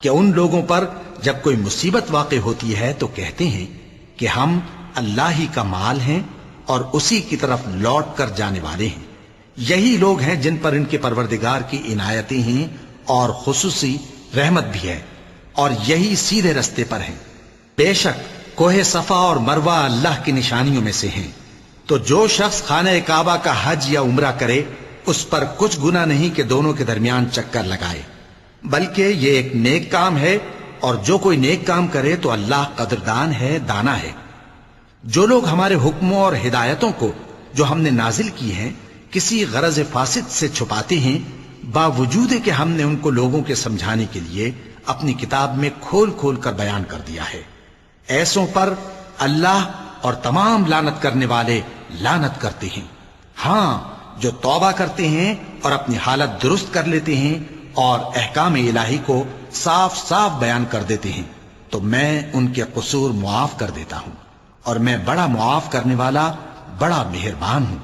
کہ ان لوگوں پر جب کوئی مصیبت واقع ہوتی ہے تو کہتے ہیں کہ ہم اللہ ہی کا مال ہیں اور اسی کی طرف لوٹ کر جانے والے ہیں۔ یہی لوگ ہیں جن پر ان کے پروردگار کی عنایتیں ہیں اور خصوصی رحمت بھی ہے، اور یہی سیدھے رستے پر ہیں۔ بے شک کوہ صفا اور مروہ اللہ کی نشانیوں میں سے ہیں، تو جو شخص خانہ کعبہ کا حج یا عمرہ کرے اس پر کچھ گناہ نہیں کہ دونوں کے درمیان چکر لگائے، بلکہ یہ ایک نیک کام ہے، اور جو کوئی نیک کام کرے تو اللہ قدردان ہے، دانا ہے۔ جو لوگ ہمارے حکموں اور ہدایتوں کو جو ہم نے نازل کی ہیں کسی غرض فاسد سے چھپاتے ہیں، باوجود کہ ہم نے ان کو لوگوں کے سمجھانے کے لیے اپنی کتاب میں کھول کھول کر بیان کر دیا ہے، ایسوں پر اللہ اور تمام لعنت کرنے والے لعنت کرتے ہیں۔ ہاں، جو توبہ کرتے ہیں اور اپنی حالت درست کر لیتے ہیں اور احکام الہی کو صاف صاف بیان کر دیتے ہیں تو میں ان کے قصور معاف کر دیتا ہوں، اور میں بڑا معاف کرنے والا، بڑا مہربان ہوں۔